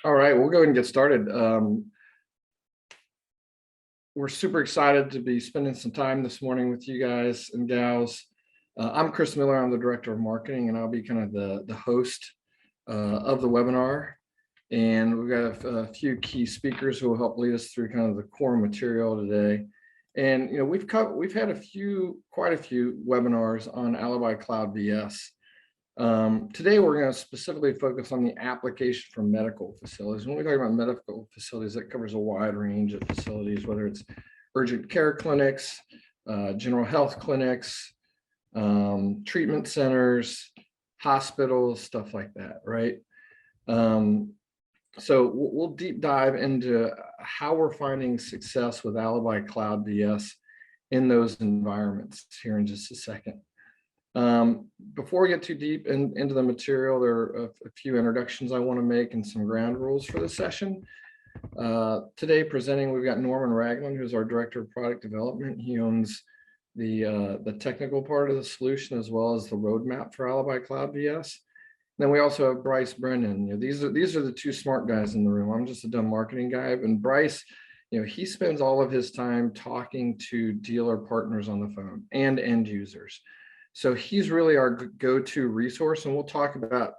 All right, we'll go ahead and get started. We're super excited to be spending some time this morning with you guys and gals. I'm Chris Miller. I'm the Director of Marketing, and I'll be kind of the host of the webinar. And we've got a few key speakers who will help lead us through kind of the core material today. And we've had quite a few webinars on Alibi Cloud BS. Today, we're going to specifically focus on the application for medical facilities. When we talk about medical facilities, that covers a wide range of facilities, whether it's urgent care clinics, general health clinics, treatment centers, hospitals, stuff like that, right? So we'll deep dive into how we're finding success with Alibi Cloud BS in those environments here in just a second. Before we get too deep into the material, there are a few introductions I want to make and some ground rules for the session. Today presenting, we've got Norman Ragland, who's our Director of Product Development. He owns the technical part of the solution as well as the roadmap for Alibi Cloud BS. Then we also have Bryce Brennan. These are the two smart guys in the room. I'm just a dumb marketing guy, and Bryce, he spends all of his time talking to dealer partners on the phone and end users. So he's really our go-to resource, and we'll talk about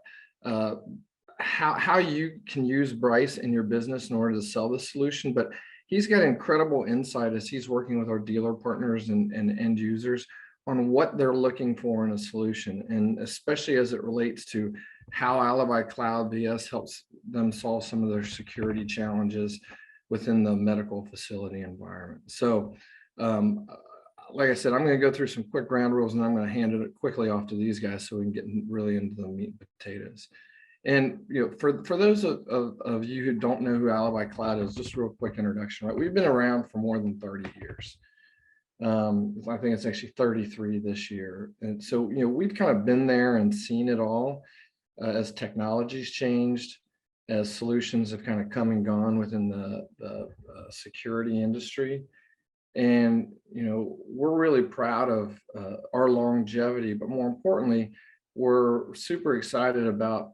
how you can use Bryce in your business in order to sell the solution. But he's got incredible insight as he's working with our dealer partners and end users on what they're looking for in a solution, and especially as it relates to how Alibi Cloud BS helps them solve some of their security challenges within the medical facility environment. So like I said, I'm going to go through some quick ground rules, and I'm going to hand it quickly off to these guys so we can get really into the meat and potatoes. And for those of you who don't know who Alibi Cloud is, just a real quick introduction, right? We've been around for more than 30 years. I think it's actually 33 this year. And so, we've kind of been there and seen it all as technology's changed, as solutions have kind of come and gone within the security industry. And, we're really proud of our longevity, but more importantly, we're super excited about,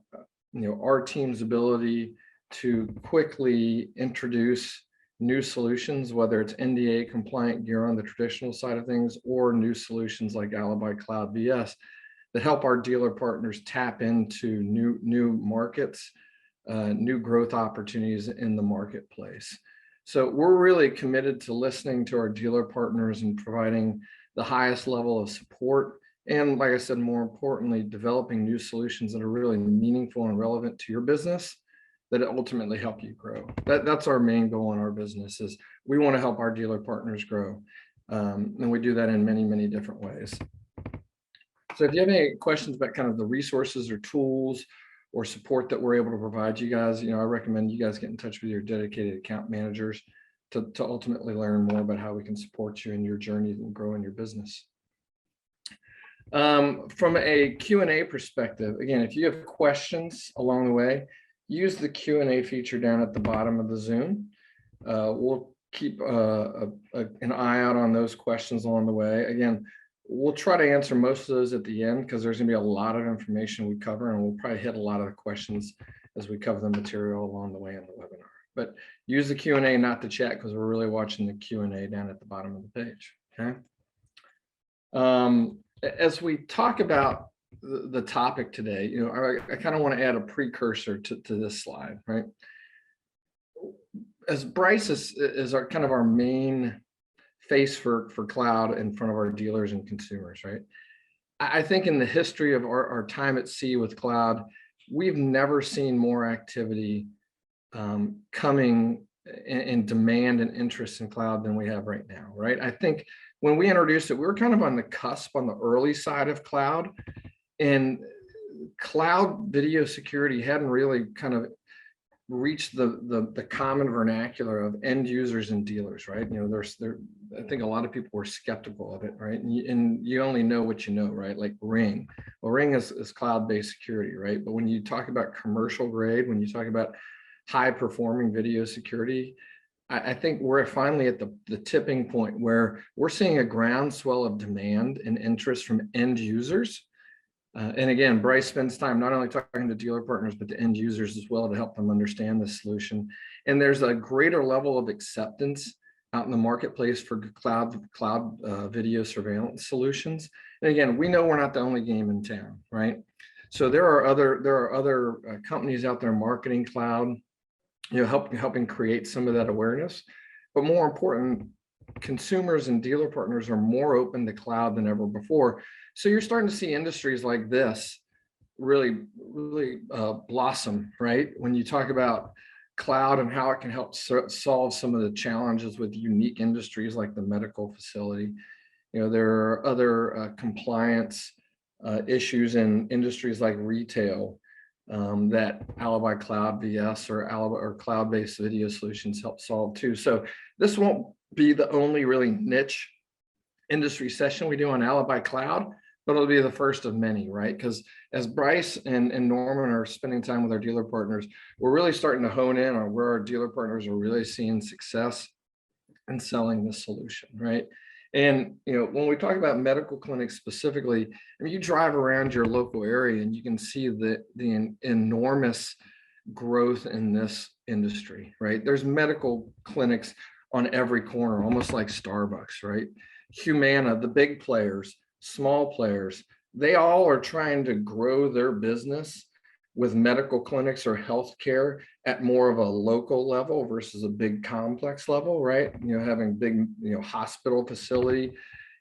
our team's ability to quickly introduce new solutions, whether it's NDA compliant gear on the traditional side of things or new solutions like Alibi Cloud BS that help our dealer partners tap into new markets, new growth opportunities in the marketplace. So we're really committed to listening to our dealer partners and providing the highest level of support. And like I said, more importantly, developing new solutions that are really meaningful and relevant to your business that ultimately help you grow. That's our main goal in our business, is we want to help our dealer partners grow. And we do that in many, many different ways. So if you have any questions about kind of the resources or tools or support that we're able to provide you guys, I recommend you guys get in touch with your dedicated account managers to ultimately learn more about how we can support you in your journey and grow in your business. From a Q&A perspective, again, if you have questions along the way, use the Q&A feature down at the bottom of the Zoom. We'll keep an eye out on those questions along the way. Again, we'll try to answer most of those at the end because there's going to be a lot of information we cover, and we'll probably hit a lot of the questions as we cover the material along the way in the webinar. But use the Q&A, not the chat, because we're really watching the Q&A down at the bottom of the page. Okay. As we talk about the topic today, I kind of want to add a precursor to this slide, right? As Bryce is our kind of our main face for cloud in front of our dealers and consumers, right? I think in the history of our time at sea with cloud, we've never seen more activity coming in demand and interest in cloud than we have right now, right? I think when we introduced it, we were kind of on the cusp, on the early side of cloud, and cloud video security hadn't really kind of reached the common vernacular of end users and dealers, right? I think a lot of people were skeptical of it, right? And you only know what you know, right? Like Ring. Well, Ring is cloud-based security, right? But when you talk about commercial grade, when you talk about high performing video security, I think we're finally at the tipping point where we're seeing a groundswell of demand and interest from end users And again, Bryce spends time not only talking to dealer partners, but to end users as well to help them understand the solution. And there's a greater level of acceptance out in the marketplace for cloud video surveillance solutions. And again, we know we're not the only game in town, right? So there are other companies out there marketing cloud, helping create some of that awareness. But more important, consumers and dealer partners are more open to cloud than ever before. So you're starting to see industries like this really blossom, right? When you talk about cloud and how it can help solve some of the challenges with unique industries like the medical facility. There are other compliance issues in industries like retail that Alibi Cloud VS or cloud-based video solutions help solve too. So this won't be the only really niche industry session we do on Alibi Cloud, but it'll be the first of many, right? Because as Bryce and Norman are spending time with our dealer partners, we're really starting to hone in on where our dealer partners are really seeing success in selling this solution, right? And when we talk about medical clinics specifically, I mean, you drive around your local area and you can see the enormous growth in this industry, right? There's medical clinics on every corner, almost like Starbucks, right? Humana, the big players, small players, they all are trying to grow their business with medical clinics or healthcare at more of a local level versus a big complex level, right? Having big, hospital facility,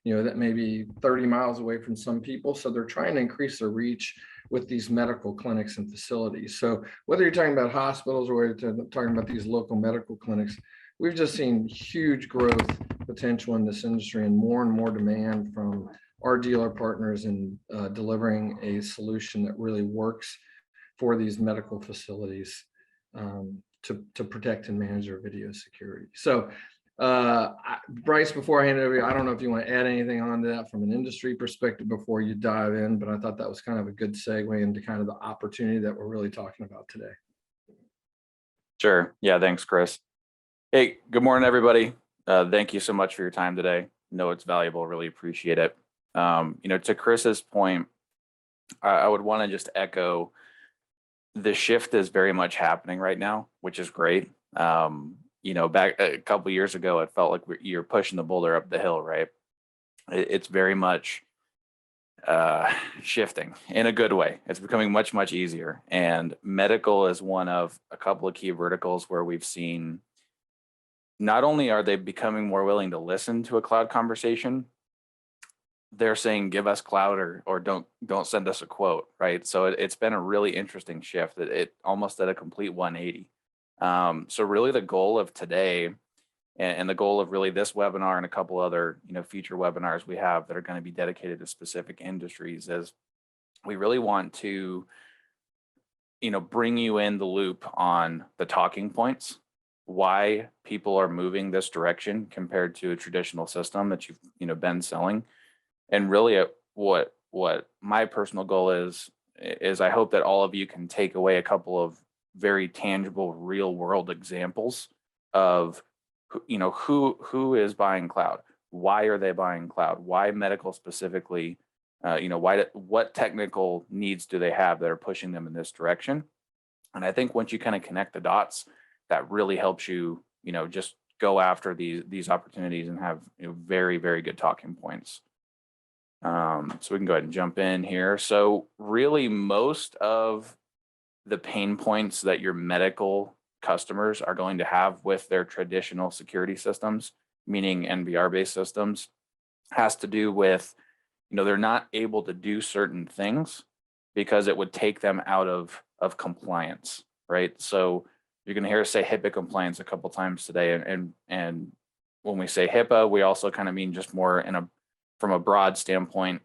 that may be 30 miles away from some people. So they're trying to increase their reach with these medical clinics and facilities. So whether you're talking about hospitals or whether you're talking about these local medical clinics, we've just seen huge growth potential in this industry and more demand from our dealer partners in delivering a solution that really works for these medical facilities to protect and manage their video security. So Bryce, before I hand it over to you, I don't know if you want to add anything on to that from an industry perspective before you dive in, but I thought that was kind of a good segue into kind of the opportunity that we're really talking about today. Sure. Yeah, thanks, Chris. Hey, good morning, everybody. Thank you so much for your time today. Know it's valuable, really appreciate it. To Chris's point, I would want to just echo the shift is very much happening right now, which is great. Back a couple years ago, it felt like you're pushing the boulder up the hill, right? It's very much shifting in a good way. It's becoming much easier. And medical is one of a couple of key verticals where we've seen not only are they becoming more willing to listen to a cloud conversation, they're saying, give us cloud or don't send us a quote, right? So it's been a really interesting shift. It almost at a complete 180. So really the goal of today and the goal of really this webinar and a couple other, future webinars we have that are going to be dedicated to specific industries is we really want to, bring you in the loop on the talking points, why people are moving this direction compared to a traditional system that you've been selling. And really what my personal goal is I hope that all of you can take away a couple of very tangible real world examples of who is buying cloud, why are they buying cloud, why medical specifically, what technical needs do they have that are pushing them in this direction. And I think once you kind of connect the dots, that really helps you, just go after these opportunities and have very, very good talking points. So we can go ahead and jump in here. So really most of the pain points that your medical customers are going to have with their traditional security systems, meaning NVR-based systems, has to do with, they're not able to do certain things because it would take them out of compliance, right? So you're going to hear us say HIPAA compliance a couple times today. And when we say HIPAA, we also kind of mean just more from a broad standpoint,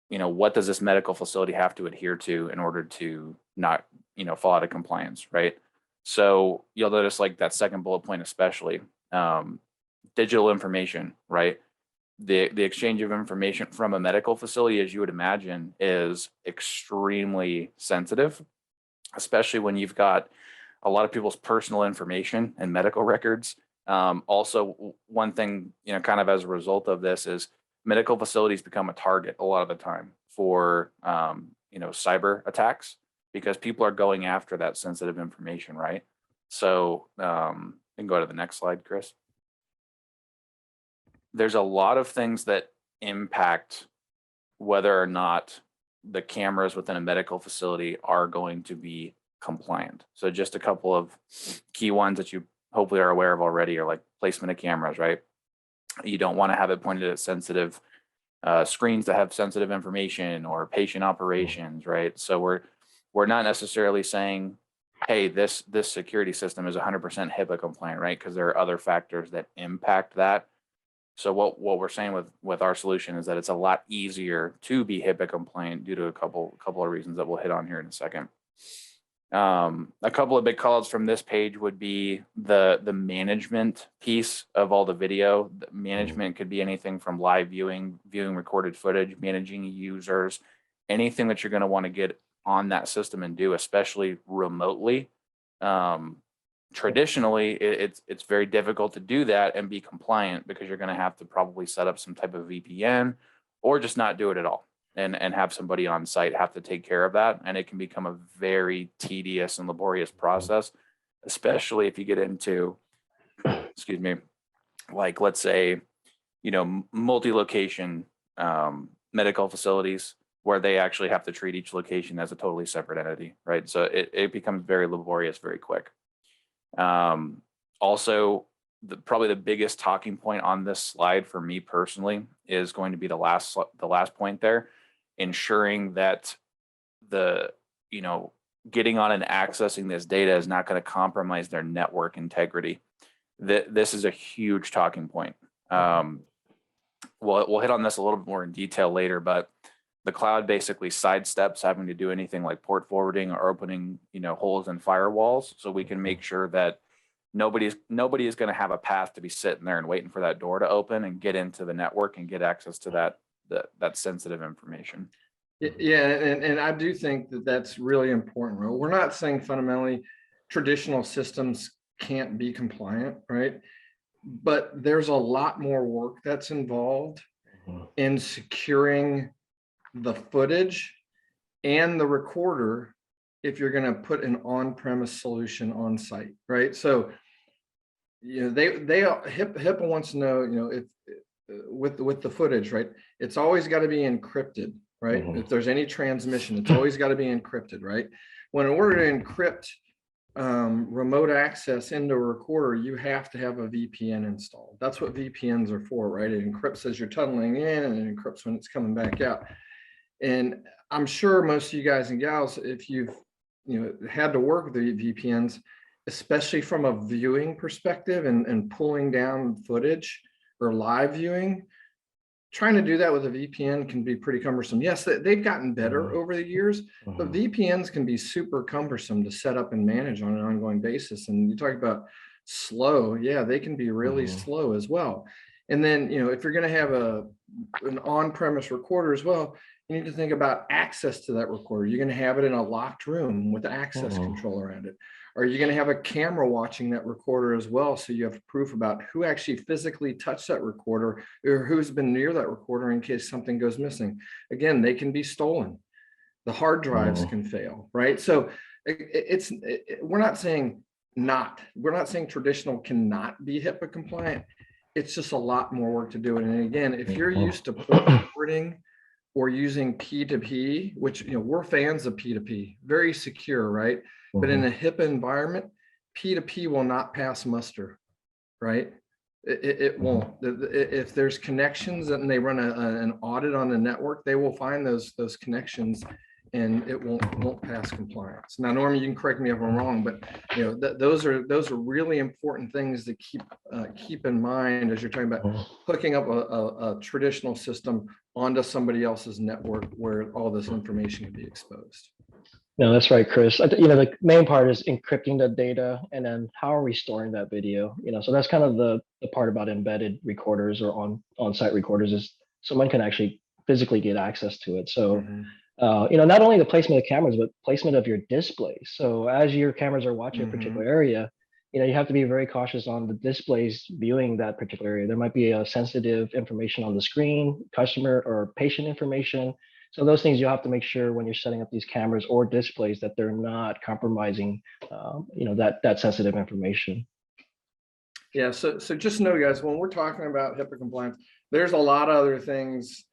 what does this medical facility have to adhere to in order to not, fall out of compliance, right? So you'll notice like that second bullet point, especially digital information, right? The exchange of information from a medical facility, as you would imagine, is extremely sensitive, especially when you've got a lot of people's personal information and medical records. Also, one thing, kind of as a result of this is medical facilities become a target a lot of the time for, cyber attacks, because people are going after that sensitive information, right? So, you can go to the next slide, Chris. There's a lot of things that impact whether or not the cameras within a medical facility are going to be compliant. So just a couple of key ones that you hopefully are aware of already are like placement of cameras, right? You don't want to have it pointed at sensitive screens that have sensitive information or patient operations, right? So we're not necessarily saying, hey, this security system is 100% HIPAA compliant, right? Because there are other factors that impact that. So what we're saying with our solution is that it's a lot easier to be HIPAA compliant due to a couple of reasons that we'll hit on here in a second. A couple of big callouts from this page would be the management piece of all the video. The management could be anything from live viewing recorded footage, managing users, anything that you're going to want to get on that system and do, especially remotely. Traditionally, it's very difficult to do that and be compliant, because you're going to have to probably set up some type of VPN or just not do it at all and have somebody on site have to take care of that. And it can become a very tedious and laborious process, especially if you get into, excuse me, like let's say, multi-location medical facilities where they actually have to treat each location as a totally separate entity, right? So it becomes very laborious very quick. Also, probably the biggest talking point on this slide for me personally is going to be the last point there, ensuring that getting on and accessing this data is not going to compromise their network integrity. This is a huge talking point. We'll hit on this a little bit more in detail later, but the cloud basically sidesteps having to do anything like port forwarding or opening, holes in firewalls, so we can make sure that nobody is going to have a path to be sitting there and waiting for that door to open and get into the network and get access to that sensitive information. Yeah, and I do think that that's really important. Right? We're not saying fundamentally traditional systems can't be compliant, right? But there's a lot more work that's involved in securing the footage and the recorder if you're going to put an on-premise solution on site, right? So, HIPAA wants to know, if with the footage, right? It's always got to be encrypted, right? If there's any transmission, it's always got to be encrypted, right? When in order to encrypt remote access into a recorder, you have to have a VPN installed. That's what VPNs are for, right? It encrypts as you're tunneling in, and it encrypts when it's coming back out. And I'm sure most of you guys and gals, if you've had to work with the VPNs, especially from a viewing perspective and pulling down footage or live viewing, trying to do that with a VPN can be pretty cumbersome. Yes, they've gotten better over the years, but VPNs can be super cumbersome to set up and manage on an ongoing basis. And you talk about slow, yeah, they can be really slow as well. And then, if you're going to have an on-premise recorder as well, you need to think about access to that recorder. You're going to have it in a locked room with access control around it. Are you going to have a camera watching that recorder as well, so you have proof about who actually physically touched that recorder or who's been near that recorder in case something goes missing? Again, they can be stolen. The hard drives can fail, right? So we're not saying traditional cannot be HIPAA compliant. It's just a lot more work to do it. And again, if you're used to port forwarding or using P2P, which, we're fans of P2P, very secure, right? But in a HIPAA environment, P2P will not pass muster, right? It won't. If there's connections and they run an audit on the network, they will find those connections, and it won't pass compliance. Now, Norman, you can correct me if I'm wrong, but those are really important things to keep in mind as you're talking about hooking up a traditional system onto somebody else's network where all this information can be exposed. No, that's right, Chris. The main part is encrypting the data, and then how are we storing that video? So that's kind of the part about embedded recorders or on-site recorders, is someone can actually physically get access to it. So, not only the placement of cameras, but placement of your displays. So as your cameras are watching a particular area, you have to be very cautious on the displays viewing that particular area. There might be a sensitive information on the screen, customer or patient information. So those things you have to make sure when you're setting up these cameras or displays that they're not compromising, that sensitive information. Yeah, so just know, guys, when we're talking about HIPAA compliance, there's a lot of other things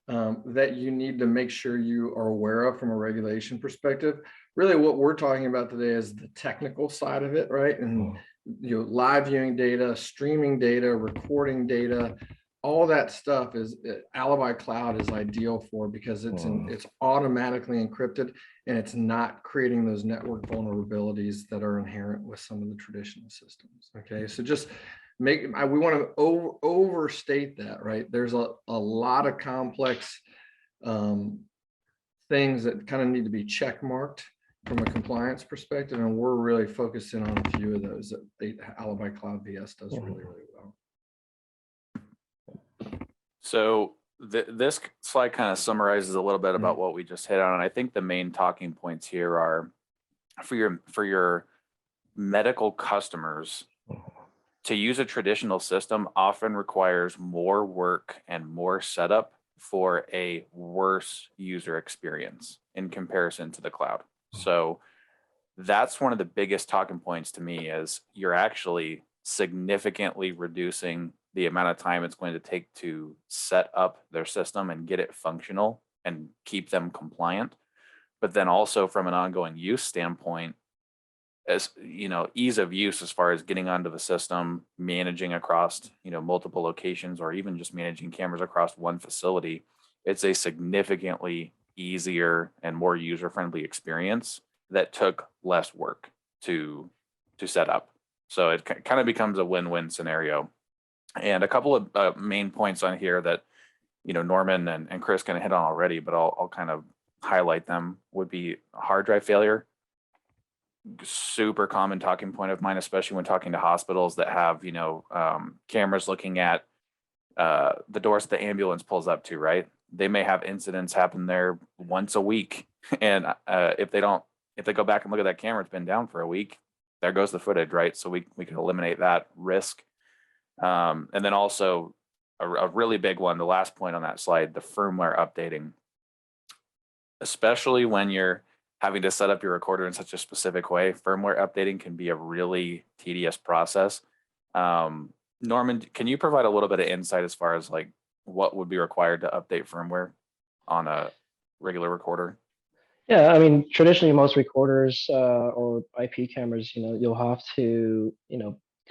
that you need to make sure you are aware of from a regulation perspective. Really, what we're talking about today is the technical side of it, right? And live viewing data, streaming data, recording data, all that stuff is Alibi Cloud is ideal for, because it's automatically encrypted and it's not creating those network vulnerabilities that are inherent with some of the traditional systems. Okay, so just we want to overstate that, right? There's a lot of complex things that kind of need to be check marked from a compliance perspective, and we're really focusing on a few of those that Alibi Cloud VS does really well. So this slide kind of summarizes a little bit about what we just hit on, and I think the main talking points here are for your medical customers. To use a traditional system often requires more work and more setup for a worse user experience in comparison to the cloud. So that's one of the biggest talking points to me, is you're actually significantly reducing the amount of time it's going to take to set up their system and get it functional and keep them compliant. But then also from an ongoing use standpoint, as ease of use as far as getting onto the system, managing across multiple locations, or even just managing cameras across one facility, it's a significantly easier and more user-friendly experience that took less work to set up. So it kind of becomes a win-win scenario. And a couple of main points on here that Norman and Chris kind of hit on already, but I'll kind of highlight them, would be hard drive failure. Super common talking point of mine, especially when talking to hospitals that have cameras looking at the doors the ambulance pulls up to, right? They may have incidents happen there once a week, and if they go back and look at that camera, it's been down for a week, there goes the footage, right? So we can eliminate that risk. And then also a really big one, the last point on that slide, the firmware updating, especially when you're having to set up your recorder in such a specific way. Firmware updating can be a really tedious process. Norman, can you provide a little bit of insight as far as like what would be required to update firmware on a regular recorder? Yeah, I mean, traditionally most recorders or IP cameras, you'll have to,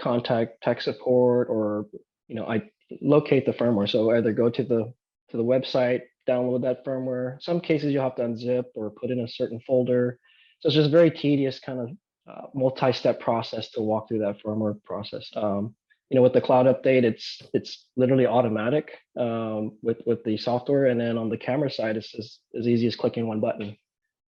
contact tech support, or I locate the firmware. So either go to the website, download that firmware. Some cases you'll have to unzip or put in a certain folder. So it's just very tedious kind of multi-step process to walk through that firmware process. With the cloud update, it's literally automatic with the software, and then on the camera side, it's as easy as clicking one button.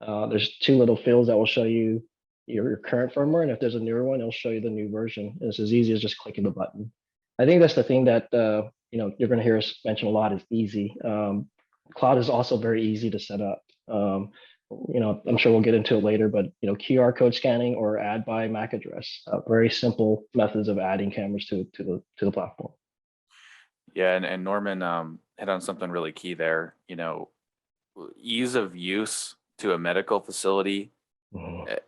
There's two little fields that will show you your current firmware, and if there's a newer one, it'll show you the new version. And it's as easy as just clicking the button. I think that's the thing that you're going to hear us mention a lot, is easy. Cloud is also very easy to set up. I'm sure we'll get into it later, but QR code scanning or add by MAC address, very simple methods of adding cameras to the platform. Yeah, and Norman hit on something really key there. Ease of use to a medical facility,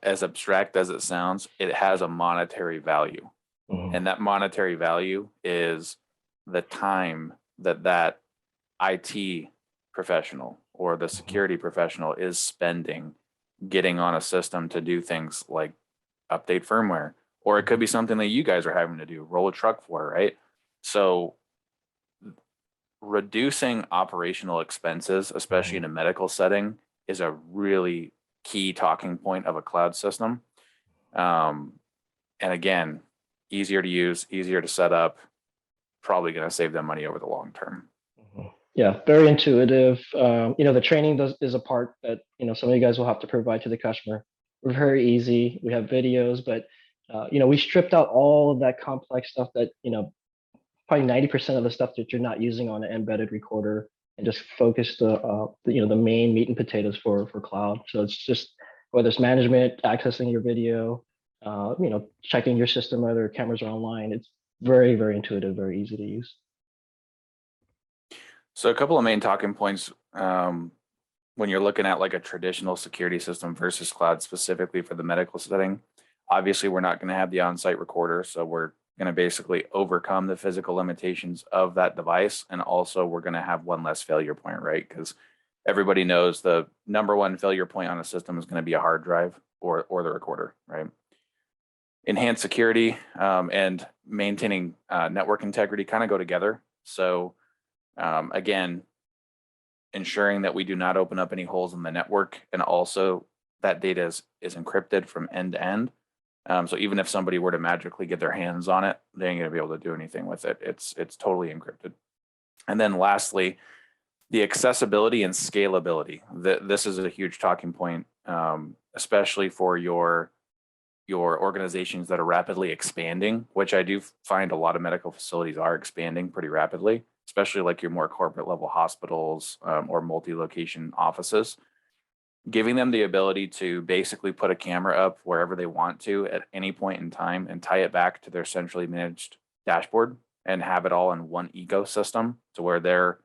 as abstract as it sounds, it has a monetary value. And that monetary value is the time that IT professional or the security professional is spending getting on a system to do things like update firmware, or it could be something that you guys are having to do, roll a truck for, right? So reducing operational expenses, especially in a medical setting, is a really key talking point of a cloud system. And again, easier to use, easier to set up, probably going to save them money over the long term. Yeah, very intuitive. The training is a part that some of you guys will have to provide to the customer. We're very easy. We have videos, but we stripped out all of that complex stuff that probably 90% of the stuff that you're not using on an embedded recorder, and just focus the main meat and potatoes for cloud. So it's just whether it's management, accessing your video, checking your system whether cameras are online. It's very, very intuitive, very easy to use. So a couple of main talking points when you're looking at like a traditional security system versus cloud specifically for the medical setting, obviously we're not going to have the on-site recorder. So we're going to basically overcome the physical limitations of that device. And also we're going to have one less failure point, right? Because everybody knows the number one failure point on a system is going to be a hard drive or the recorder, right? Enhanced security and maintaining network integrity kind of go together. So again, ensuring that we do not open up any holes in the network, and also that data is encrypted from end to end. So even if somebody were to magically get their hands on it, they ain't gonna be able to do anything with it. It's totally encrypted. And then lastly, the accessibility and scalability. This is a huge talking point, especially for your organizations that are rapidly expanding, which I do find a lot of medical facilities are expanding pretty rapidly, especially like your more corporate level hospitals or multi-location offices. Giving them the ability to basically put a camera up wherever they want to at any point in time and tie it back to their centrally managed dashboard and have it all in one ecosystem, to where they're,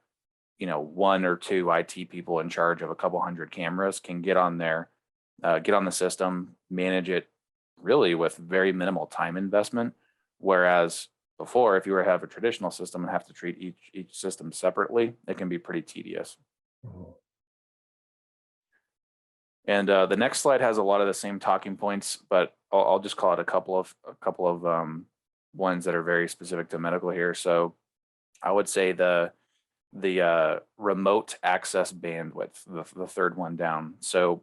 one or two IT people in charge of a couple hundred cameras can get on there, get on the system, manage it really with very minimal time investment. Whereas before, if you were to have a traditional system and have to treat each system separately, it can be pretty tedious. And the next slide has a lot of the same talking points, but I'll just call it a couple of ones that are very specific to medical here. So I would say the remote access bandwidth, the third one down. So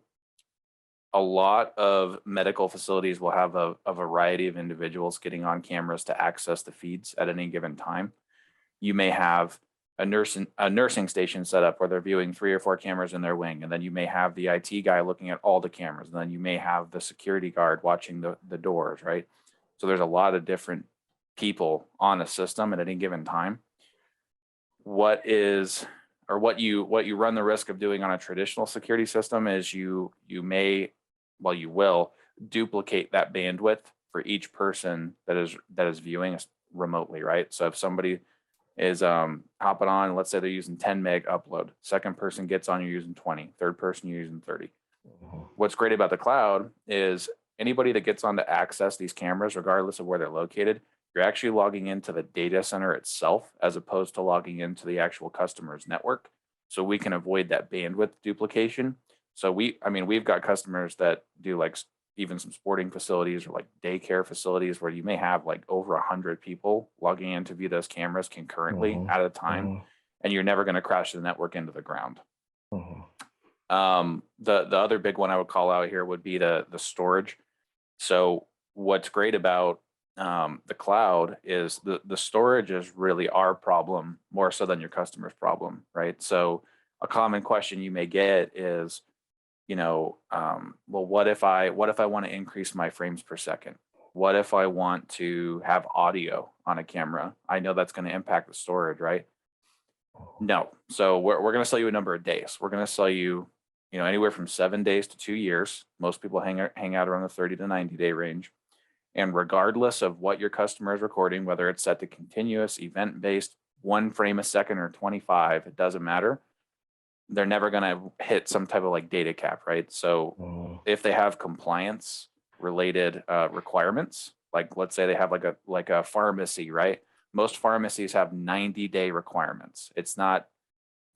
a lot of medical facilities will have a variety of individuals getting on cameras to access the feeds at any given time. You may have a nursing station set up where they're viewing 3 or 4 cameras in their wing, and then you may have the IT guy looking at all the cameras, and then you may have the security guard watching the doors, right? So there's a lot of different people on a system at any given time. What you run the risk of doing on a traditional security system is you will duplicate that bandwidth for each person that is viewing remotely, right? So if somebody is hopping on, let's say they're using 10 meg upload, second person gets on, you're using 20, third person you're using 30. What's great about the cloud is anybody that gets on to access these cameras, regardless of where they're located, you're actually logging into the data center itself as opposed to logging into the actual customer's network. So we can avoid that bandwidth duplication. So we've got customers that do like even some sporting facilities or like daycare facilities where you may have like over 100 people logging in to view those cameras concurrently at a time, and you're never going to crash the network into the ground. The other big one I would call out here would be the storage. So what's great about the cloud is the storage is really our problem more so than your customer's problem, right? So a common question you may get is, well, what if I want to increase my frames per second? What if I want to have audio on a camera? I know that's going to impact the storage, right? No. So we're going to sell you a number of days. We're going to sell you, anywhere from 7 days to 2 years. Most people hang out around the 30 to 90 day range. And regardless of what your customer is recording, whether it's set to continuous, event-based, 1 frame a second or 25, it doesn't matter. They're never going to hit some type of like data cap, right? So if they have compliance related requirements, like let's say they have like a pharmacy, right? Most pharmacies have 90-day requirements. It's not,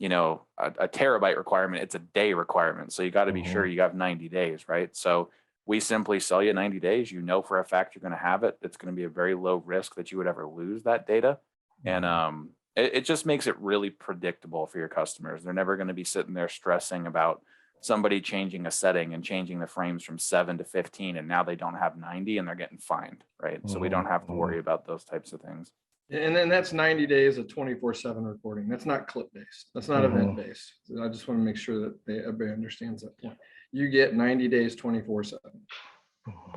a terabyte requirement, it's a day requirement. So you got to be sure you have 90 days, right? So we simply sell you 90 days. For a fact you're going to have it. It's going to be a very low risk that you would ever lose that data. And it just makes it really predictable for your customers. They're never going to be sitting there stressing about somebody changing a setting and changing the frames from 7 to 15, and now they don't have 90 and they're getting fined, right? So we don't have to worry about those types of things. And then that's 90 days of 24/7 recording. That's not clip-based. That's not event-based. I just want to make sure that everybody understands that point. You get 90 days, 24/7.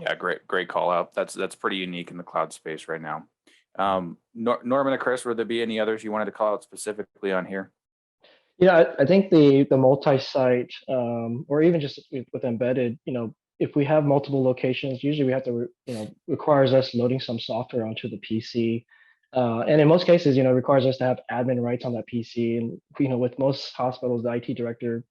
Yeah, great call out. That's pretty unique in the cloud space right now. Norman and Chris, would there be any others you wanted to call out specifically on here? Yeah, I think the multi-site or even just with embedded, if we have multiple locations, usually we have to, requires us loading some software onto the PC. And in most cases, requires us to have admin rights on that PC. And, with most hospitals, the IT director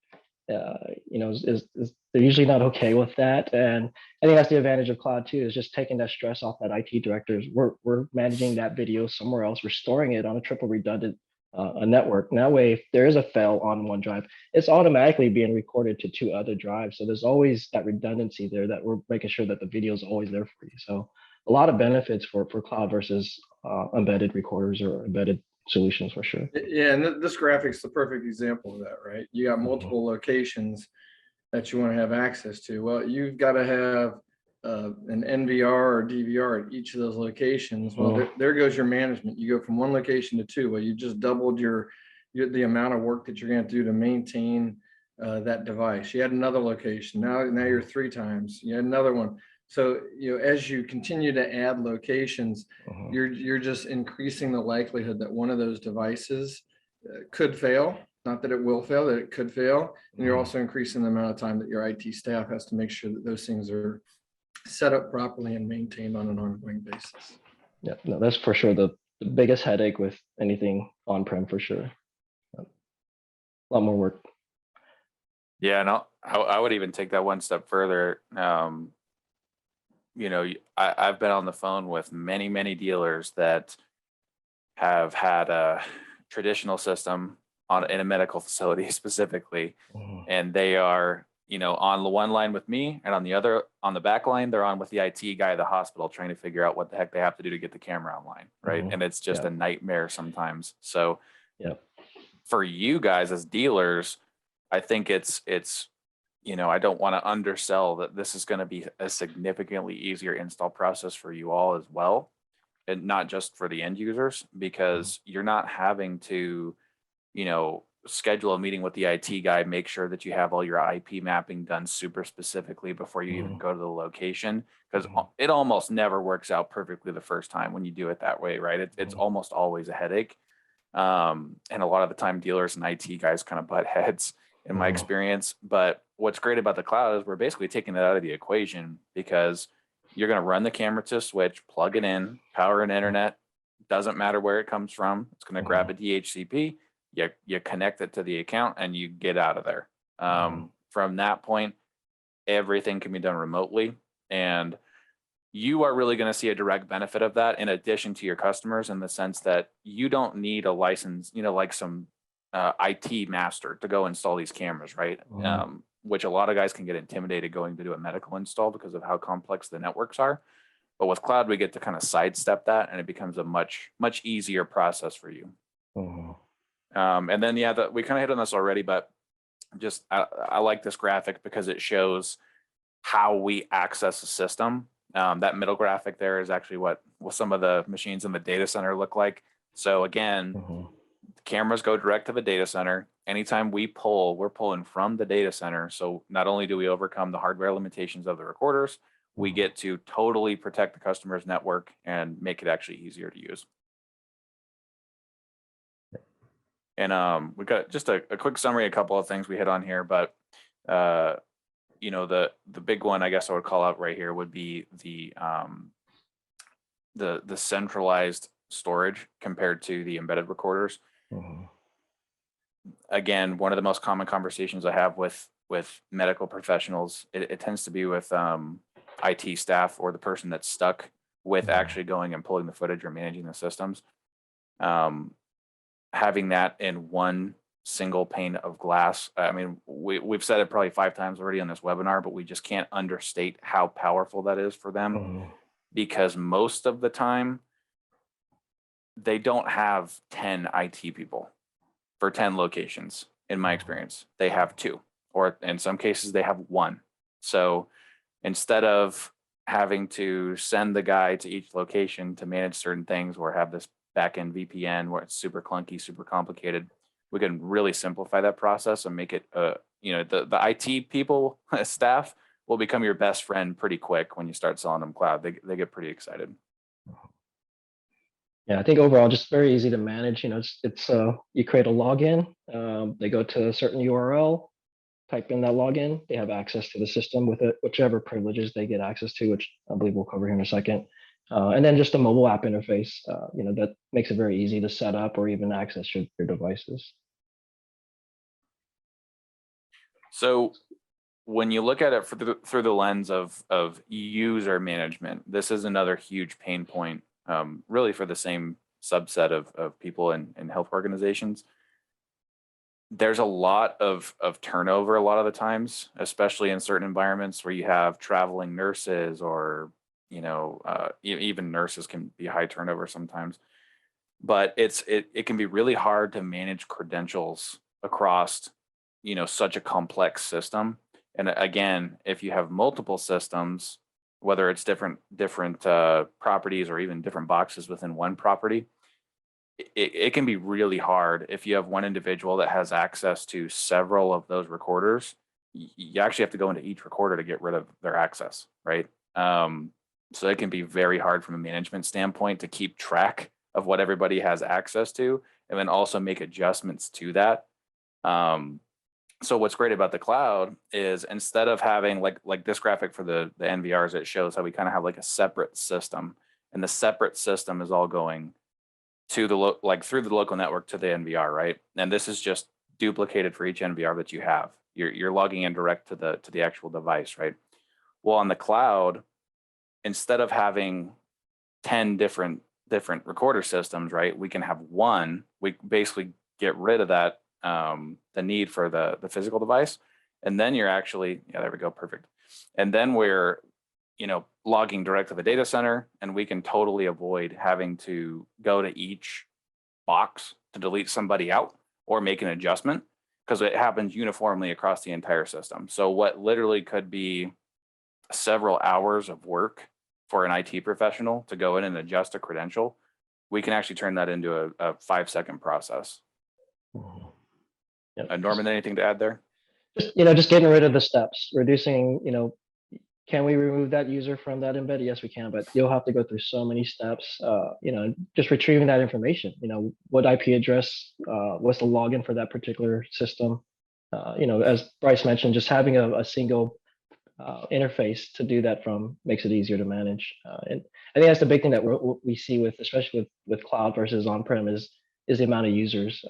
they're usually not okay with that. And I think that's the advantage of cloud too, is just taking that stress off that IT directors. We're managing that video somewhere else. We're storing it on a triple redundant a network. And that way, if there is a fail on one drive, it's automatically being recorded to 2 other drives. So there's always that redundancy there that we're making sure that the video is always there for you. So a lot of benefits for cloud versus embedded recorders or embedded solutions for sure. Yeah, and this graphic's the perfect example of that, right? You got multiple locations that you want to have access to. Well, you've got to have an NVR or DVR at each of those locations. Well, there goes your management. You go from 1 location to 2. Well, you just doubled the amount of work that you're going to do to maintain that device. You had another location. Now you're 3 times. You had another one. So, as you continue to add locations, you're just increasing the likelihood that one of those devices could fail. Not that it will fail, that it could fail. And you're also increasing the amount of time that your IT staff has to make sure that those things are set up properly and maintained on an ongoing basis. Yeah, no, that's for sure the biggest headache with anything on-prem for sure. A lot more work. Yeah, no, I would even take that one step further. I've been on the phone with many dealers that have had a traditional system in a medical facility specifically, and they are, on the one line with me, and on the back line, they're on with the IT guy at the hospital trying to figure out what the heck they have to do to get the camera online, right? And it's just a nightmare sometimes. So for you guys as dealers, I think it's I don't want to undersell that this is going to be a significantly easier install process for you all as well, and not just for the end users, because you're not having to schedule a meeting with the IT guy, make sure that you have all your IP mapping done super specifically before you even go to the location, because it almost never works out perfectly the first time when you do it that way, right? It's almost always a headache. And a lot of the time dealers and IT guys kind of butt heads in my experience. But what's great about the cloud is we're basically taking that out of the equation, because you're going to run the camera to a switch, plug it in, power and internet, doesn't matter where it comes from. It's going to grab a DHCP. You connect it to the account and you get out of there. From that point, everything can be done remotely. And you are really going to see a direct benefit of that in addition to your customers, in the sense that you don't need a license, like some IT master to go install these cameras, right? Which a lot of guys can get intimidated going to do a medical install because of how complex the networks are. But with cloud, we get to kind of sidestep that, and it becomes a much easier process for you. And then, we kind of hit on this already, but just I like this graphic because it shows how we access the system. That middle graphic there is actually what some of the machines in the data center look like. So again, the cameras go direct to the data center. Anytime we pull, we're pulling from the data center. So not only do we overcome the hardware limitations of the recorders, we get to totally protect the customer's network and make it actually easier to use. And we've got just a quick summary, a couple of things we hit on here, but the big one I guess I would call out right here would be the centralized storage compared to the embedded recorders. Again, one of the most common conversations I have with medical professionals, it tends to be with IT staff or the person that's stuck with actually going and pulling the footage or managing the systems. Having that in one single pane of glass. I mean, we've said it probably 5 times already on this webinar, but we just can't understate how powerful that is for them, because most of the time they don't have 10 IT people for 10 locations. In my experience, they have 2, or in some cases they have 1. So instead of having to send the guy to each location to manage certain things, or have this backend VPN where it's super clunky, super complicated, we can really simplify that process and make it, the IT people, staff will become your best friend pretty quick when you start selling them cloud. They get pretty excited. Yeah, I think overall just very easy to manage. It's you create a login, they go to a certain URL, type in that login, they have access to the system with it, whichever privileges they get access to, which I believe we'll cover here in a second. And then just a mobile app interface, that makes it very easy to set up or even access your devices. So when you look at it through the lens of user management, this is another huge pain point, really for the same subset of people in health organizations. There's a lot of turnover a lot of the times, especially in certain environments where you have traveling nurses or, even nurses can be high turnover sometimes. But it can be really hard to manage credentials across, such a complex system. And again, if you have multiple systems, whether it's different properties or even different boxes within one property, it can be really hard if you have one individual that has access to several of those recorders. You actually have to go into each recorder to get rid of their access, right? So it can be very hard from a management standpoint to keep track of what everybody has access to, and then also make adjustments to that. So what's great about the cloud is instead of having like this graphic for the NVRs, it shows how we kind of have like a separate system, and the separate system is all going to the through the local network to the NVR, right? And this is just duplicated for each NVR that you have. You're logging in direct to the actual device, right? Well, on the cloud, instead of having 10 different recorder systems, right? We can have one. We basically get rid of that, the need for the physical device, and then you're actually, yeah, there we go, perfect. And then we're logging direct to the data center, and we can totally avoid having to go to each box to delete somebody out or make an adjustment, because it happens uniformly across the entire system. So what literally could be several hours of work for an IT professional to go in and adjust a credential, we can actually turn that into a 5-second process. Yep. Norman, anything to add there? Just getting rid of the steps, reducing, can we remove that user from that embed? Yes, we can, but you'll have to go through so many steps, just retrieving that information, what IP address, what's the login for that particular system. As Bryce mentioned, just having a single interface to do that from makes it easier to manage. And I think that's the big thing that we see especially with cloud versus on-prem is the amount of users.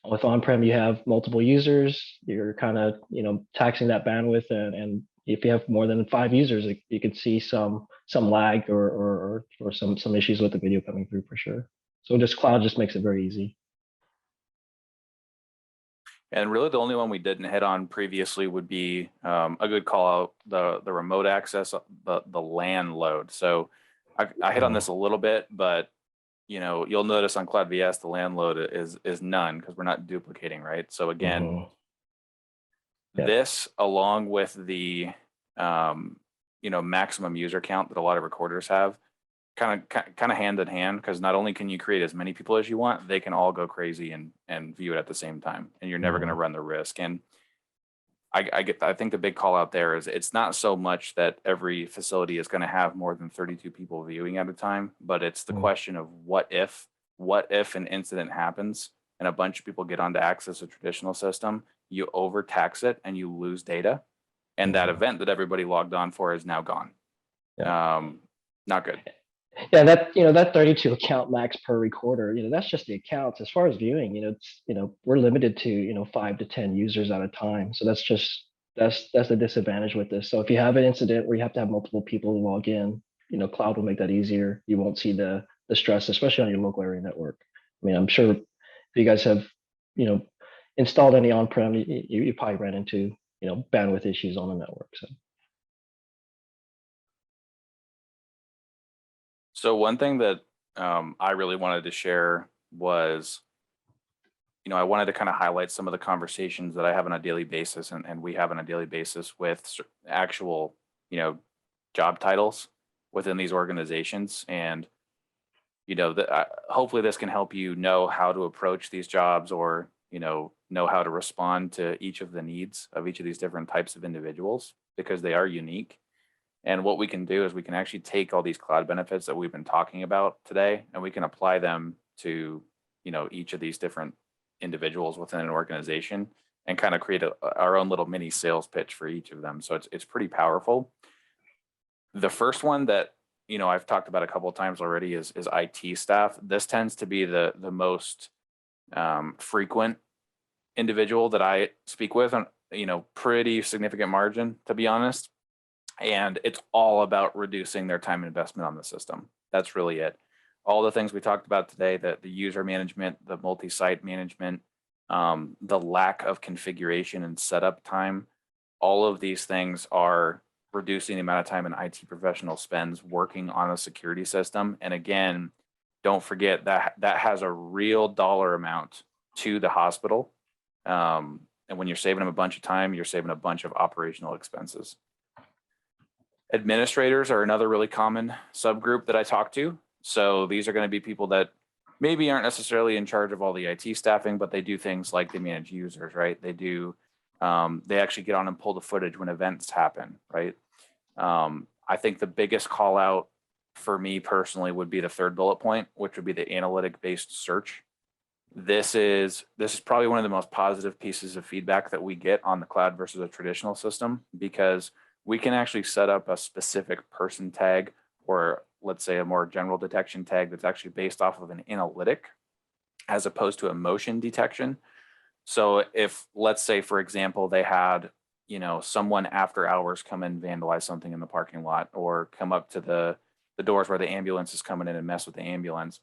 With on-prem, you have multiple users, you're kind of, taxing that bandwidth, and if you have more than 5 users, you could see some lag or some issues with the video coming through for sure. So just cloud just makes it very easy. And really the only one we didn't hit on previously would be a good call out, the remote access, the LAN load. So I hit on this a little bit, but you'll notice on Cloud VS, the LAN load is none because we're not duplicating, right? So again, this along with the maximum user count that a lot of recorders have, kind of hand in hand, because not only can you create as many people as you want, they can all go crazy and view it at the same time, and you're never going to run the risk. And I think the big call out there is it's not so much that every facility is going to have more than 32 people viewing at a time, but it's the question of what if an incident happens and a bunch of people get on to access a traditional system, you overtax it and you lose data, and that event that everybody logged on for is now gone. Not good. Yeah, that 32 account max per recorder, that's just the accounts. As far as viewing, it's we're limited to 5 to 10 users at a time. So that's the disadvantage with this. So if you have an incident where you have to have multiple people log in, cloud will make that easier. You won't see the stress, especially on your local area network. I mean, I'm sure if you guys have installed any on-prem, you probably ran into bandwidth issues on the network. So one thing that I really wanted to share was, I wanted to kind of highlight some of the conversations that I have on a daily basis and we have on a daily basis with actual, job titles within these organizations. And, hopefully this can help you know how to approach these jobs, or, know how to respond to each of the needs of each of these different types of individuals, because they are unique. And what we can do is we can actually take all these cloud benefits that we've been talking about today, and we can apply them to, each of these different individuals within an organization, and kind of create our own little mini sales pitch for each of them. So it's pretty powerful. The first one that, I've talked about a couple of times already is IT staff. This tends to be the most frequent individual that I speak with, pretty significant margin, to be honest. And it's all about reducing their time investment on the system. That's really it. All the things we talked about today, the user management, the multi-site management, the lack of configuration and setup time, all of these things are reducing the amount of time an IT professional spends working on a security system. And again, don't forget that that has a real dollar amount to the hospital. And when you're saving them a bunch of time, you're saving a bunch of operational expenses. Administrators are another really common subgroup that I talk to. So these are going to be people that maybe aren't necessarily in charge of all the IT staffing, but they do things like they manage users, right? They do, they actually get on and pull the footage when events happen, right? I think the biggest call out for me personally would be the third bullet point, which would be the analytic based search. This is probably one of the most positive pieces of feedback that we get on the cloud versus a traditional system, because we can actually set up a specific person tag, or let's say a more general detection tag that's actually based off of an analytic as opposed to a motion detection. So if, let's say, for example, they had, someone after hours come and vandalize something in the parking lot, or come up to the doors where the ambulance is coming in and mess with the ambulance,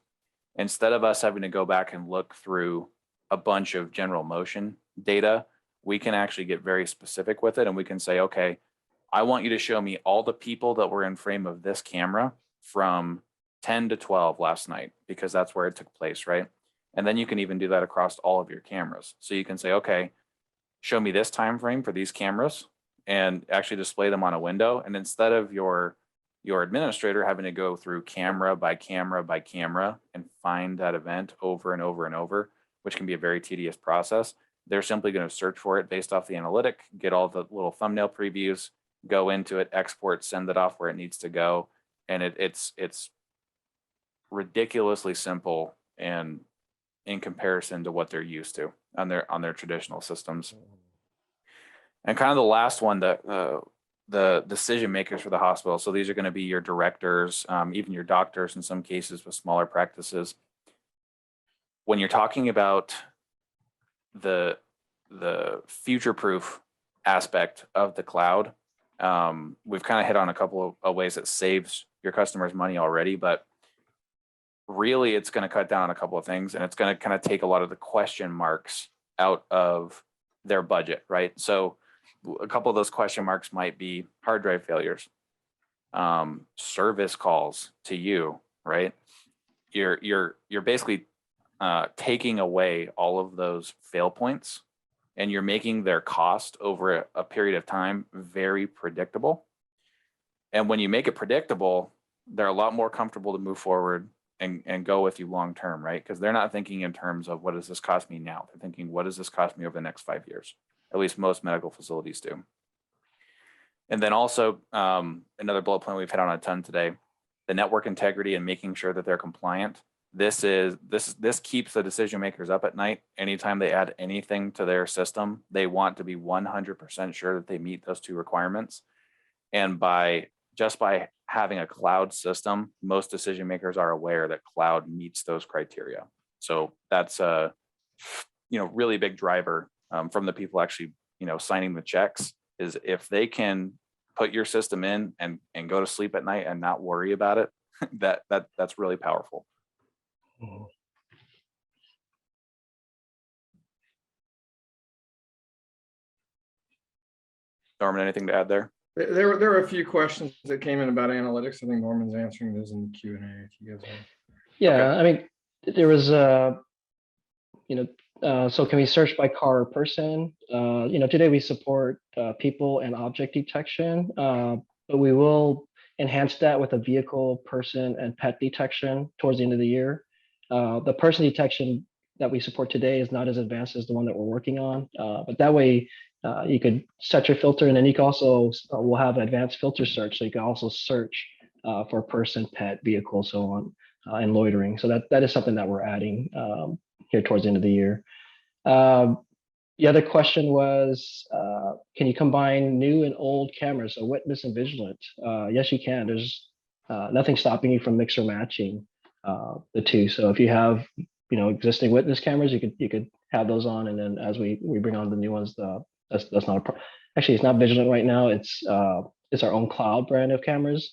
instead of us having to go back and look through a bunch of general motion data, we can actually get very specific with it. And we can say, okay, I want you to show me all the people that were in frame of this camera from 10 to 12 last night, because that's where it took place, right? And then you can even do that across all of your cameras. So you can say, okay, show me this time frame for these cameras, and actually display them on a window. And instead of your administrator having to go through camera by camera by camera and find that event over and over and over, which can be a very tedious process, they're simply going to search for it based off the analytic, get all the little thumbnail previews, go into it, export, send it off where it needs to go. And it's ridiculously simple, and in comparison to what they're used to on their traditional systems. And kind of the last one, the decision makers for the hospital. So these are going to be your directors, even your doctors in some cases with smaller practices. When you're talking about the future-proof aspect of the cloud, we've kind of hit on a couple of ways that saves your customers money already, but really it's going to cut down on a couple of things, and it's going to kind of take a lot of the question marks out of their budget, right? So a couple of those question marks might be hard drive failures, service calls to you, right? You're basically taking away all of those fail points, and you're making their cost over a period of time very predictable. And when you make it predictable, they're a lot more comfortable to move forward and go with you long term, right? Because they're not thinking in terms of what does this cost me now? They're thinking, what does this cost me over the next 5 years? At least most medical facilities do. And then also another bullet point we've hit on a ton today, the network integrity and making sure that they're compliant. This keeps the decision makers up at night. Anytime they add anything to their system, they want to be 100% sure that they meet those two requirements. And by having a cloud system, most decision makers are aware that cloud meets those criteria. So that's a really big driver from the people actually signing the checks, is if they can put your system in and go to sleep at night and not worry about it, that's really powerful. Norman, anything to add there? There are a few questions that came in about analytics. I think Norman's answering those in the Q&A. If you guys want. Yeah, Okay. I mean, there was so can we search by car or person? Today we support people and object detection, but we will enhance that with a vehicle, person, and pet detection towards the end of the year. The person detection that we support today is not as advanced as the one that we're working on, but that way you could set your filter, and then you can also, we'll have advanced filter search, so you can also search for person, pet, vehicle, so on, and loitering. So that is something that we're adding here towards the end of the year. The other question was, can you combine new and old cameras, so witness and vigilant? Yes, you can. There's nothing stopping you from mix or matching the two. So if you have existing witness cameras, you could have those on, and then as we bring on the new ones, that's not actually, it's not Vigilant right now. It's our own cloud brand of cameras.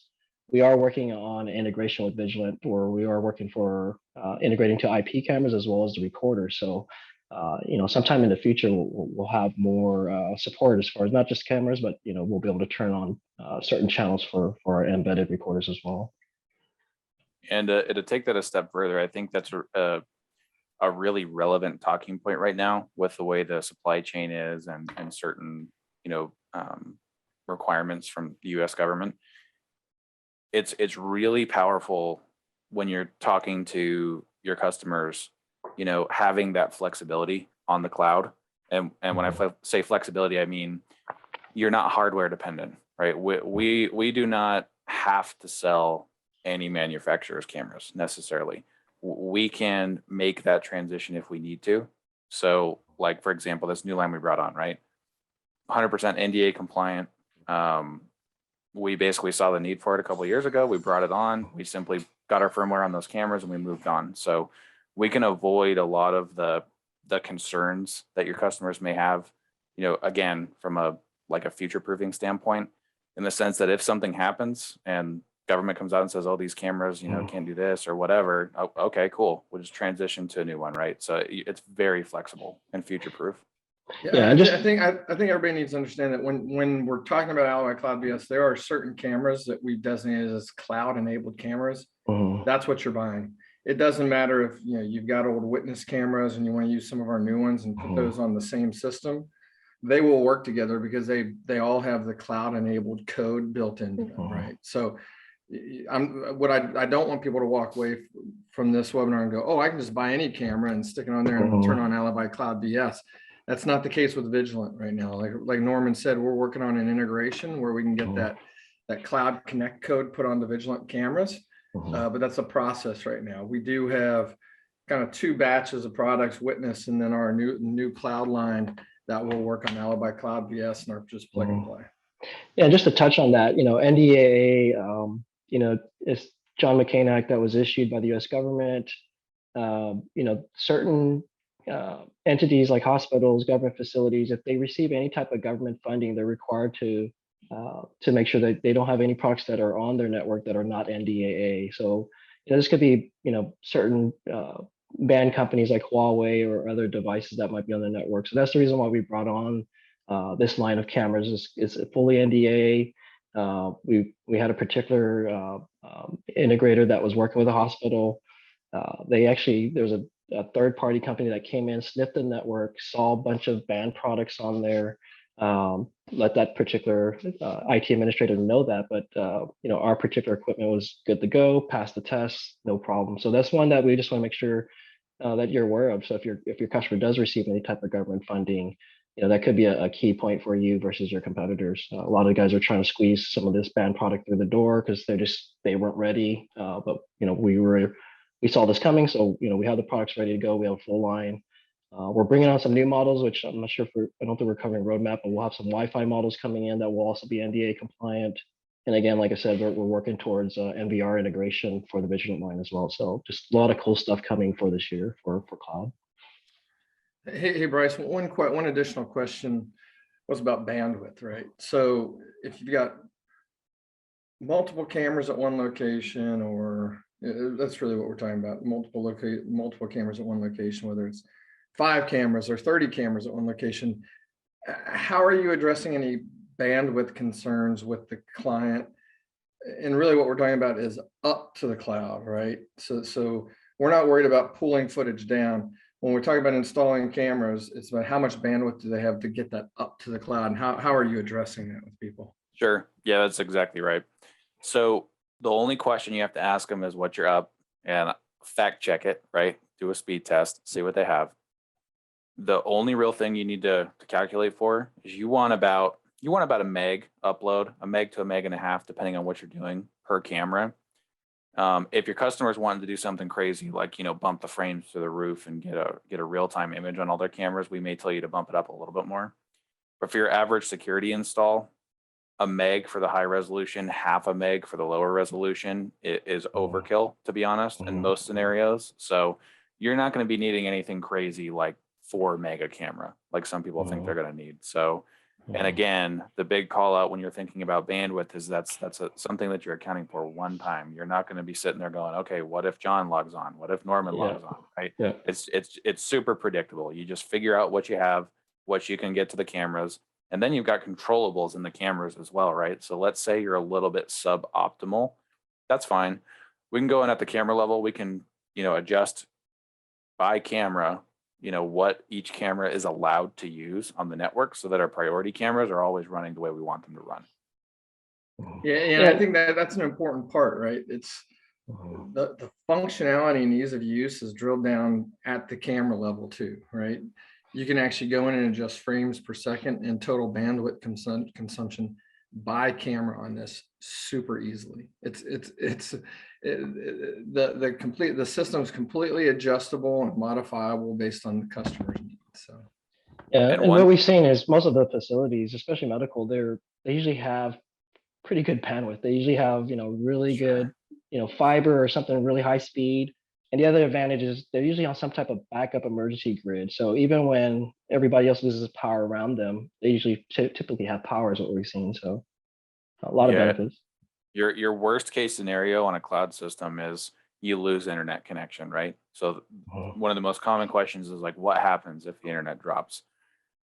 We are working on integration with Vigilant, or we are working for integrating to IP cameras as well as the recorder. So, sometime in the future, we'll have more support as far as not just cameras, but we'll be able to turn on certain channels for our embedded recorders as well. And to take that a step further, I think that's a really relevant talking point right now with the way the supply chain is and certain requirements from the U.S. government. It's really powerful when you're talking to your customers, having that flexibility on the cloud. And when I say flexibility, I mean you're not hardware dependent, right? We do not have to sell any manufacturer's cameras necessarily. We can make that transition if we need to. So, like for example, this new line we brought on, right? 100% NDA compliant. We basically saw the need for it a couple of years ago. We brought it on. We simply got our firmware on those cameras and we moved on. So we can avoid a lot of the concerns that your customers may have, again, from a future proofing standpoint, in the sense that if something happens and government comes out and says, oh, these cameras, can't do this or whatever. Oh, okay, cool. We'll just transition to a new one, right? So it's very flexible and future proof. Yeah, I think everybody needs to understand that when we're talking about Alibi Cloud BS, there are certain cameras that we've designated as cloud-enabled cameras. That's what you're buying. It doesn't matter if you've got old witness cameras and you want to use some of our new ones and put those on the same system. They will work together because they all have the cloud-enabled code built into them, right? So I don't want people to walk away from this webinar and go, oh, I can just buy any camera and stick it on there and turn on Alibi Cloud BS. That's not the case with Vigilant right now. Like Norman said, we're working on an integration where we can get that Cloud Connect code put on the Vigilant cameras, but that's a process right now. We do have kind of 2 batches of products, Witness, and then our new cloud line that will work on Alibi Cloud BS and are just plug and play. Yeah, just to touch on that, NDAA, it's John McCain Act that was issued by the U.S. government. Certain entities like hospitals, government facilities, if they receive any type of government funding, they're required to make sure that they don't have any products that are on their network that are not NDAA. So this could be certain banned companies like Huawei or other devices that might be on the network. So that's the reason why we brought on this line of cameras. It's fully NDAA. We had a particular integrator that was working with a hospital. There was a third-party company that came in, sniffed the network, saw a bunch of banned products on there, let that particular IT administrator know that, but our particular equipment was good to go, passed the test, no problem. So that's one that we just want to make sure that you're aware of. So if your customer does receive any type of government funding, that could be a key point for you versus your competitors. A lot of guys are trying to squeeze some of this banned product through the door because they weren't ready. But we saw this coming, so we have the products ready to go. We have a full line. We're bringing on some new models, which I'm not sure I don't think we're covering roadmap, but we'll have some Wi-Fi models coming in that will also be NDA compliant. And again, like I said, we're working towards NVR integration for the Vigilant line as well. So just a lot of cool stuff coming for this year for cloud. Hey Bryce, one additional question was about bandwidth, right? So if you've got multiple cameras at one location, or that's really what we're talking about, multiple cameras at one location, whether it's 5 cameras or 30 cameras at one location, how are you addressing any bandwidth concerns with the client? And really what we're talking about is up to the cloud, right? So we're not worried about pulling footage down. When we're talking about installing cameras, it's about how much bandwidth do they have to get that up to the cloud, and how are you addressing that with people? Sure. Yeah, that's exactly right. So the only question you have to ask them is what you're up, and fact check it, right? Do a speed test, see what they have. The only real thing you need to calculate for is you want about a meg upload, a meg to a meg and a half, depending on what you're doing per camera. If your customers wanting to do something crazy, like bump the frames to the roof and get a real-time image on all their cameras, we may tell you to bump it up a little bit more. But for your average security install, a meg for the high resolution, half a meg for the lower resolution is overkill, to be honest, in most scenarios. So you're not going to be needing anything crazy like 4 mega camera, like some people think they're Mhm. going to need. So, and Mhm. again, the big call out when you're thinking about bandwidth is something that you're accounting for one time. You're not going to be sitting there going, okay, what if John logs on? What if Norman Yeah. logs on? Right? Yeah. It's super predictable. You just figure out what you have, what you can get to the cameras, and then you've got controllables in the cameras as well, right? So let's say you're a little bit suboptimal. That's fine. We can go in at the camera level. We can, adjust by camera, what each camera is allowed to use on the network so that our priority cameras are always running the way we want them to run. Yeah, I think that's an important part, right? It's Mhm. the functionality and ease of use is drilled down at the camera level too, right? You can actually go in and adjust frames per second and total bandwidth consumption by camera on this super easily. The system's completely adjustable and modifiable based on the customer's needs. So Yeah, And and what one, we've seen is most of the facilities, especially medical, they usually have pretty good bandwidth. They usually have, really good, sure. fiber or something really high speed. And the other advantage is they're usually on some type of backup emergency grid. So even when everybody else loses power around them, they usually typically have power is what we've seen. So a lot of Yeah, benefits. your worst case scenario on a cloud system is you lose internet connection, right? So Mhm. one of the most common questions is like, what happens if the internet drops?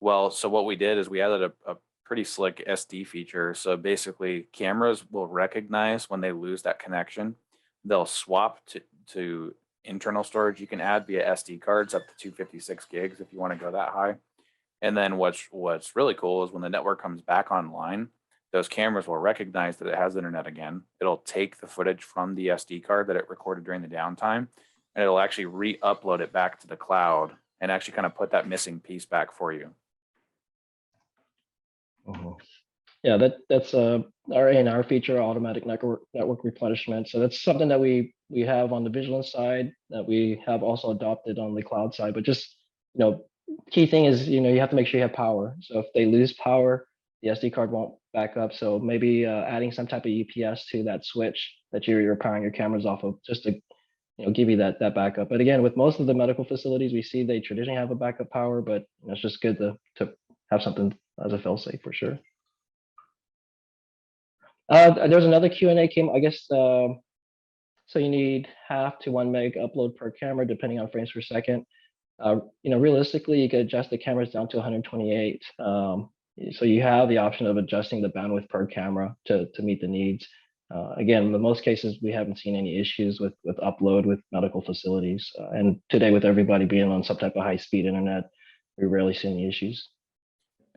Well, so what we did is we added a pretty slick SD feature. So basically, cameras will recognize when they lose that connection. They'll swap to internal storage. You can add via SD cards up to 256 gigs if you want to go that high. And then what's really cool is when the network comes back online, those cameras will recognize that it has internet again. It'll take the footage from the SD card that it recorded during the downtime, and it'll actually re-upload it back to the cloud and actually kind of put that missing piece back for you. Mhm. Yeah, that's our A&R feature, automatic network replenishment. So that's something that we have on the vigilance side that we have also adopted on the cloud side. But just key thing is you have to make sure you have power. So if they lose power, the SD card won't back up. So maybe adding some type of UPS to that switch that you're powering your cameras off of, just to give you that backup. But again, with most of the medical facilities, we see they traditionally have a backup power, but it's just good to have something as a fail-safe for sure. There was another Q&A came, I guess. So you need 0.5 to 1 meg upload per camera, depending on frames per second. Realistically, you could adjust the cameras down to 128. So you have the option of adjusting the bandwidth per camera to meet the needs. Again, in most cases, we haven't seen any issues with upload with medical facilities. And today, with everybody being on some type of high-speed internet, we rarely see any issues.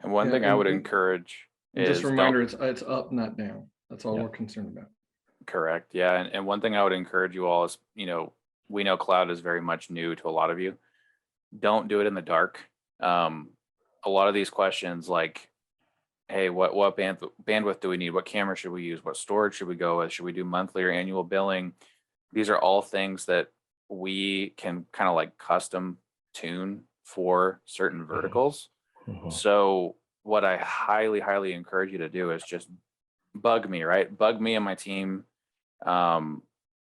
And one Yeah, thing I would encourage just a is reminder, it's up, not down. That's all Yeah. we're concerned about. correct. Yeah. And one thing I would encourage you all is, we know cloud is very much new to a lot of you. Don't do it in the dark. A lot of these questions like, hey, what bandwidth do we need? What camera should we use? What storage should we go with? Should we do monthly or annual billing? These are all things that we can kind of like custom tune for certain verticals. Mhm. So what I highly, highly encourage you to do is just bug me, right? Bug me and my team. Um,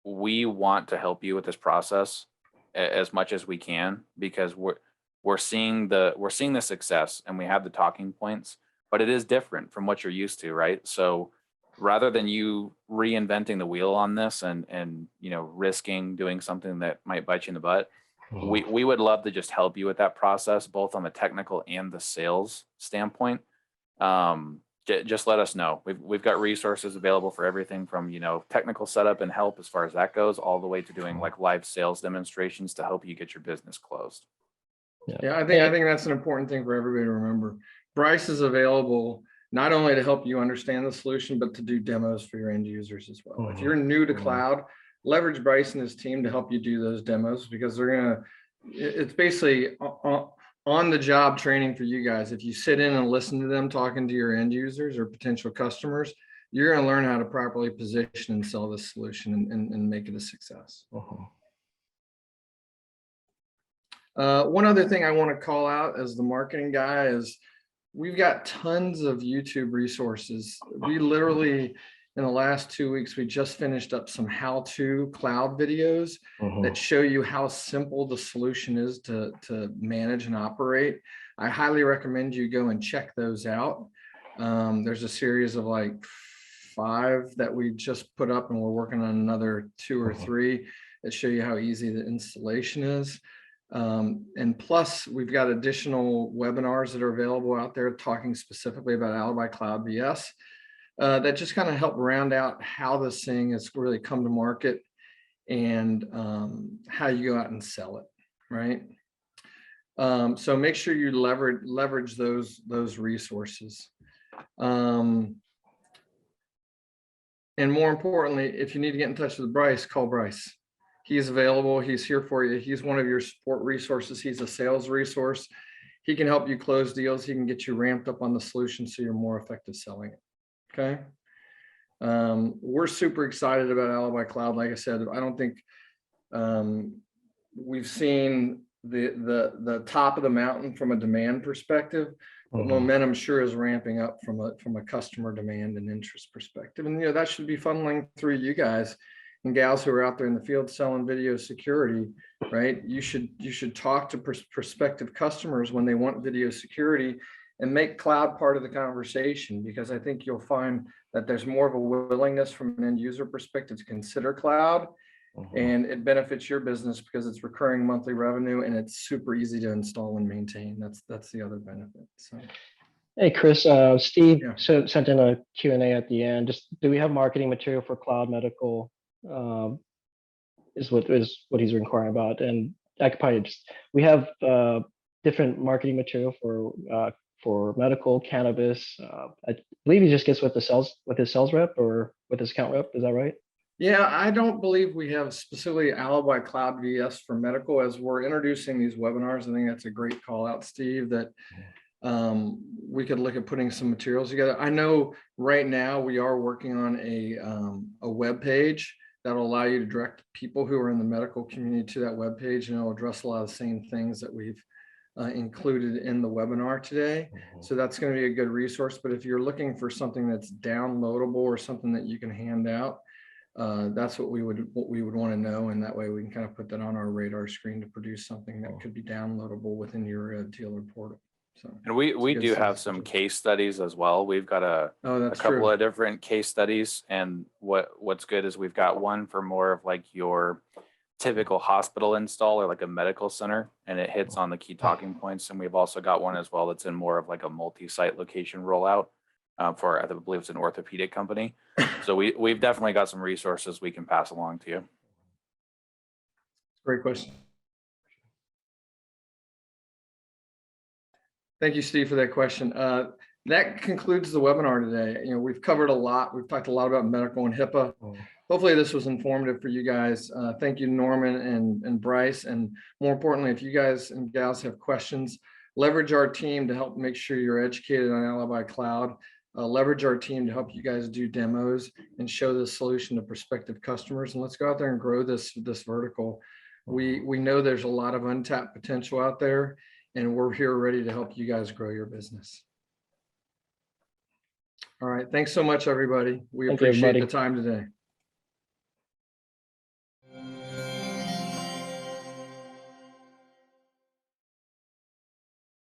we want to help you with this process as much as we can because we're seeing the success and we have the talking points, but it is different from what you're used to, right? So rather than you reinventing the wheel on this and risking doing something that might bite you in the butt, we would love to just help you with that process, both on the technical and the sales standpoint. Just let us know. We've got resources available for everything from technical setup and help as far as that goes, all the way to doing like live sales demonstrations to help you get your business closed. Yeah, I think that's an important thing for everybody to remember. Bryce is available not only to help you understand the solution, but to do demos for your end users as well. If you're new to cloud, leverage Bryce and his team to help you do those demos because it's basically on the job training for you guys. If you sit in and listen to them talking to your end users or potential customers, you're going to learn how to properly position and sell this solution and make it a success. One other thing I want to call out as the marketing guy is we've got tons of YouTube resources. We literally, in the last 2 weeks, we just finished up some how-to cloud videos Mhm. that show you how simple the solution is to manage and operate. I highly recommend you go and check those out. There's a series of like 5 that we just put up, and we're working on another 2 or 3 that show you how easy the installation is. And plus, we've got additional webinars that are available out there talking specifically about Alibi Cloud BS that just kind of help round out how this thing has really come to market and how you go out and sell it, right? So make sure you leverage those resources. And more importantly, if you need to get in touch with Bryce, call Bryce. He's available. He's here for you. He's one of your support resources. He's a sales resource. He can help you close deals. He can get you ramped up on the solution so you're more effective selling it. Okay. We're super excited about Alibi Cloud. Like I said, I don't think we've seen the top of the mountain from a demand perspective, but momentum sure is ramping up from a customer demand and interest perspective. And that should be funneling through you guys and gals who are out there in the field selling video security, right? You should talk to prospective customers when they want video security and make cloud part of the conversation, because I think you'll find that there's more of a willingness from an end user perspective to consider cloud, and it benefits your business because it's recurring monthly revenue and it's super easy to install and maintain. That's the other benefit. So. Hey, Chris, Steve sent in a Q&A at the end. Just, do we have marketing material for cloud medical? Is what he's inquiring about. And I could probably we have different marketing material for medical, cannabis. I believe he just gets with his sales rep or with his account rep. Is that right? Yeah, I don't believe we have specifically Alibi Cloud VS for medical. As we're introducing these webinars, I think that's a great call out, Steve, that we could look at putting some materials together. I know right now we are working on a web page that'll allow you to direct people who are in the medical community to that web page, and it'll address a lot of the same things that we've included in the webinar today. So that's going to be a good resource. But if you're looking for something that's downloadable or something that you can hand out, that's what we would want to know, and that way we can kind of put that on our radar screen to produce something that could be downloadable within your dealer portal. So, and we do have some case studies as well. We've got a couple of different case studies, and what's good is we've got one for more of like your typical hospital install or like a medical center, and it hits on the key talking points. And we've also got one as well that's in more of like a multi-site location rollout for, I believe it's an orthopedic company. So we've definitely got some resources we can pass along to you. Great question. Thank you, Steve, for that question. That concludes the webinar today. We've covered a lot. We've talked a lot about medical and HIPAA. Hopefully this was informative for you guys. Thank you, Norman and Bryce. And more importantly, if you guys and gals have questions, leverage our team to help make sure you're educated on Alibi Cloud. Leverage our team to help you guys do demos and show the solution to prospective customers. And let's go out there and grow this vertical. We know there's a lot of untapped potential out there, and we're here ready to help you guys grow your business. All right. Thanks so much, everybody. We appreciate the time today.